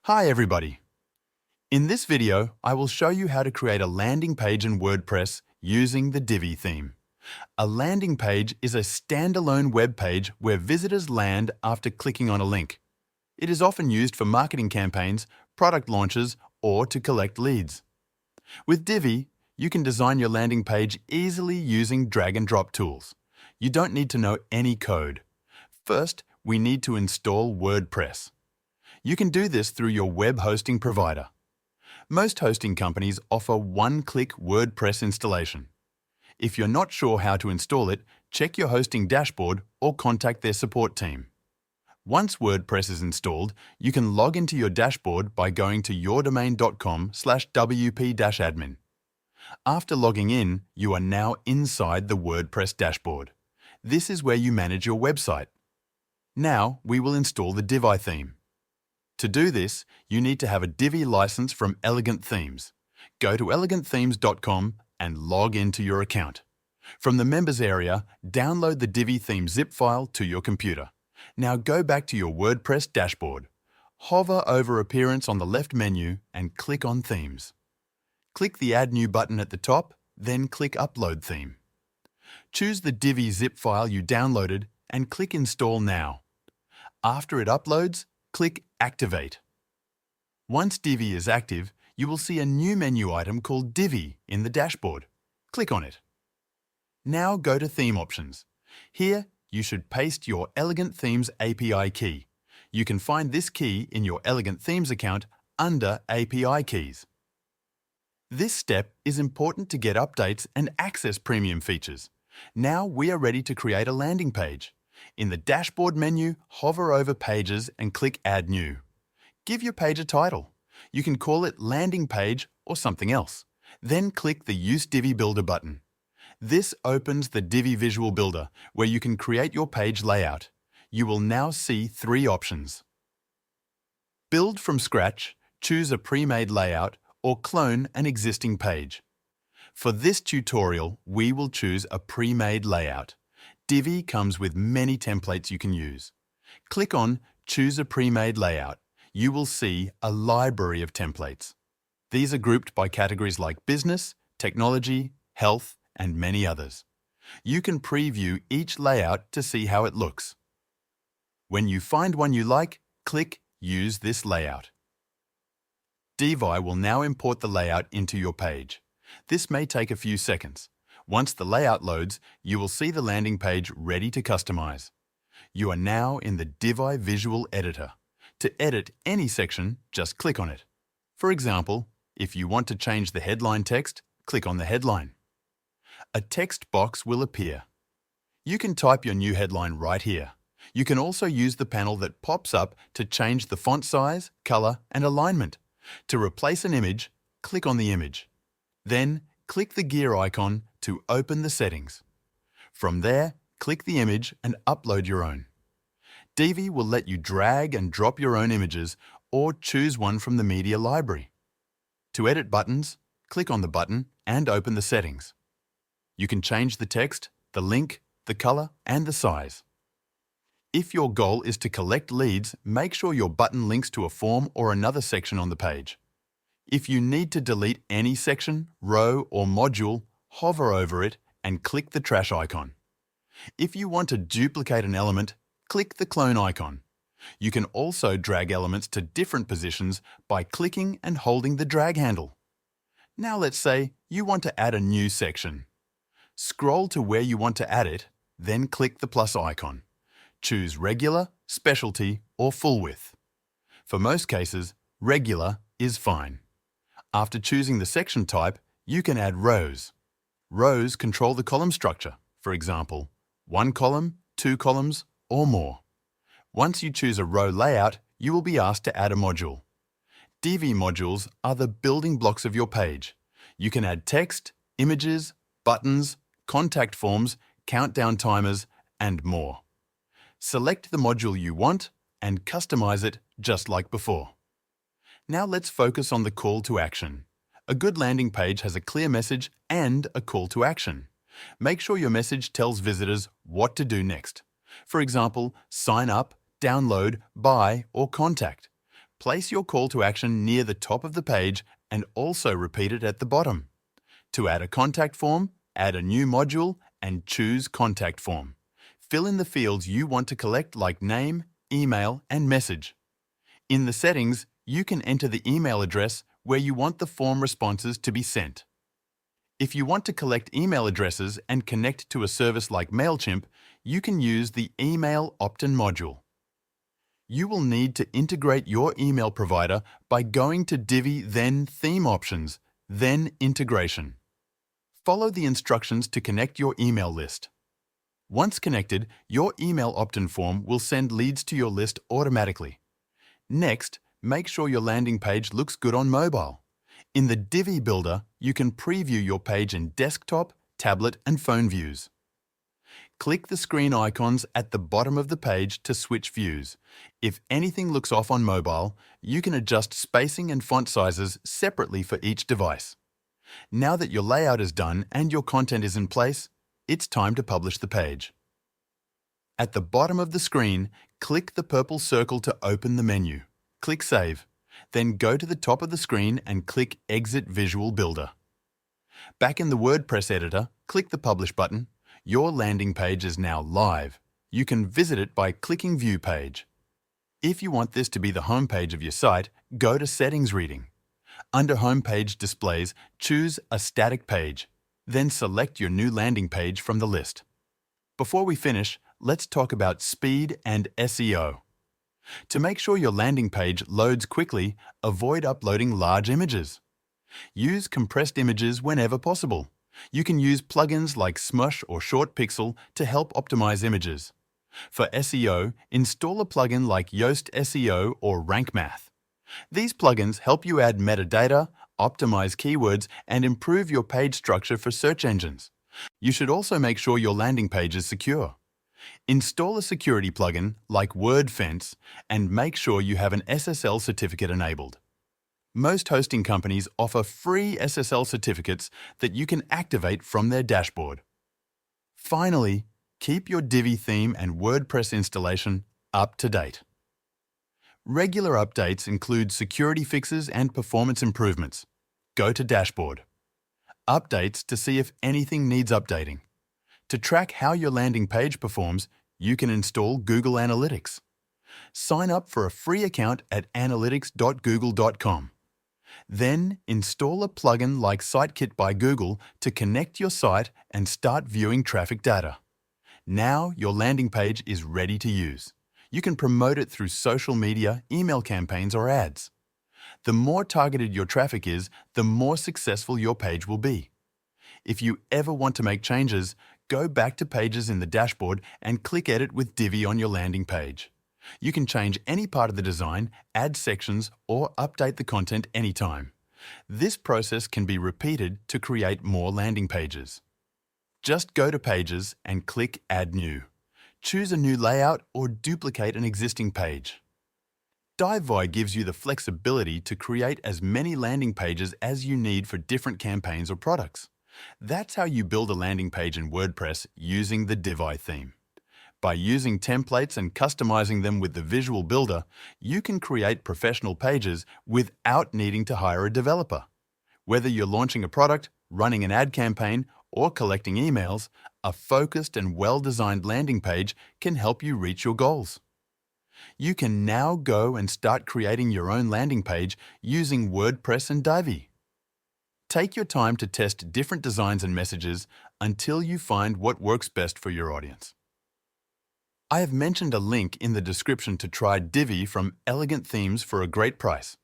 Hi everybody! In this video, I will show you how to create a landing page in WordPress using the Divi theme. A landing page is a standalone web page where visitors land after clicking on a link. It is often used for marketing campaigns, product launches, or to collect leads. With Divi, you can design your landing page easily using drag and drop tools. You don't need to know any code. First, we need to install WordPress. You can do this through your web hosting provider. Most hosting companies offer one-click WordPress installation. If you're not sure how to install it, check your hosting dashboard or contact their support team. Once WordPress is installed, you can log into your dashboard by going to yourdomain.com/wp-admin. After logging in, you are now inside the WordPress dashboard. This is where you manage your website. Now we will install the Divi theme. To do this, you need to have a Divi license from Elegant Themes. Go to elegantthemes.com and log into your account. From the Members area, download the Divi theme zip file to your computer. Now go back to your WordPress dashboard. Hover over Appearance on the left menu and click on Themes. Click the Add New button at the top, then click Upload Theme. Choose the Divi zip file you downloaded and click Install Now. After it uploads, click Activate. Once Divi is active, you will see a new menu item called Divi in the dashboard. Click on it. Now go to Theme Options. Here, you should paste your Elegant Themes API key. You can find this key in your Elegant Themes account under API keys. This step is important to get updates and access premium features. Now we are ready to create a landing page. In the Dashboard menu, hover over Pages and click Add New. Give your page a title. You can call it Landing Page or something else. Then click the Use Divi Builder button. This opens the Divi Visual Builder, where you can create your page layout. You will now see three options. Build from scratch, choose a pre-made layout, or clone an existing page. For this tutorial, we will choose a pre-made layout. Divi comes with many templates you can use. Click on Choose a pre-made layout. You will see a library of templates. These are grouped by categories like business, technology, health, and many others. You can preview each layout to see how it looks. When you find one you like, click Use this layout. Divi will now import the layout into your page. This may take a few seconds. Once the layout loads, you will see the landing page ready to customize. You are now in the Divi Visual Editor. To edit any section, just click on it. For example, if you want to change the headline text, click on the headline. A text box will appear. You can type your new headline right here. You can also use the panel that pops up to change the font size, color, and alignment. To replace an image, click on the image. Then, click the gear icon to open the settings. From there, click the image and upload your own. Divi will let you drag and drop your own images or choose one from the media library. To edit buttons, click on the button and open the settings. You can change the text, the link, the color, and the size. If your goal is to collect leads, make sure your button links to a form or another section on the page. If you need to delete any section, row, or module, hover over it and click the trash icon. If you want to duplicate an element, click the clone icon. You can also drag elements to different positions by clicking and holding the drag handle. Now let's say you want to add a new section. Scroll to where you want to add it, then click the plus icon. Choose regular, specialty, or full width. For most cases, regular is fine. After choosing the section type, you can add rows. Rows control the column structure, for example, 1 column, 2 columns, or more. Once you choose a row layout, you will be asked to add a module. Divi modules are the building blocks of your page. You can add text, images, buttons, contact forms, countdown timers, and more. Select the module you want and customize it just like before. Now let's focus on the call to action. A good landing page has a clear message and a call to action. Make sure your message tells visitors what to do next. For example, sign up, download, buy, or contact. Place your call to action near the top of the page and also repeat it at the bottom. To add a contact form, add a new module and choose Contact Form. Fill in the fields you want to collect like name, email, and message. In the settings, you can enter the email address where you want the form responses to be sent. If you want to collect email addresses and connect to a service like MailChimp, you can use the Email Opt-in module. You will need to integrate your email provider by going to Divi, then Theme Options, then Integration. Follow the instructions to connect your email list. Once connected, your email opt-in form will send leads to your list automatically. Next, make sure your landing page looks good on mobile. In the Divi Builder, you can preview your page in desktop, tablet, and phone views. Click the screen icons at the bottom of the page to switch views. If anything looks off on mobile, you can adjust spacing and font sizes separately for each device. Now that your layout is done and your content is in place, it's time to publish the page. At the bottom of the screen, click the purple circle to open the menu. Click Save. Then go to the top of the screen and click Exit Visual Builder. Back in the WordPress editor, click the Publish button. Your landing page is now live. You can visit it by clicking View Page. If you want this to be the home page of your site, go to Settings Reading. Under Homepage Displays, choose a static page. Then select your new landing page from the list. Before we finish, let's talk about speed and SEO. To make sure your landing page loads quickly, avoid uploading large images. Use compressed images whenever possible. You can use plugins like Smush or Short Pixel to help optimize images. For SEO, install a plugin like Yoast SEO or Rank Math. These plugins help you add metadata, optimize keywords, and improve your page structure for search engines. You should also make sure your landing page is secure. Install a security plugin like WordFence and make sure you have an SSL certificate enabled. Most hosting companies offer free SSL certificates that you can activate from their dashboard. Finally, keep your Divi theme and WordPress installation up to date. Regular updates include security fixes and performance improvements. Go to Dashboard. Updates to see if anything needs updating. To track how your landing page performs, you can install Google Analytics. Sign up for a free account at analytics.google.com. Then install a plugin like SiteKit by Google to connect your site and start viewing traffic data. Now your landing page is ready to use. You can promote it through social media, email campaigns, or ads. The more targeted your traffic is, the more successful your page will be. If you ever want to make changes, go back to Pages in the dashboard and click Edit with Divi on your landing page. You can change any part of the design, add sections, or update the content anytime. This process can be repeated to create more landing pages. Just go to Pages and click Add New. Choose a new layout or duplicate an existing page. Divevy gives you the flexibility to create as many landing pages as you need for different campaigns or products. That's how you build a landing page in WordPress using the Divi theme. By using templates and customizing them with the Visual Builder, you can create professional pages without needing to hire a developer. Whether you're launching a product, running an ad campaign, or collecting emails, a focused and well-designed landing page can help you reach your goals. You can now go and start creating your own landing page using WordPress and Divi. Take your time to test different designs and messages until you find what works best for your audience. I have mentioned a link in the description to try Divi from Elegant Themes for a great price.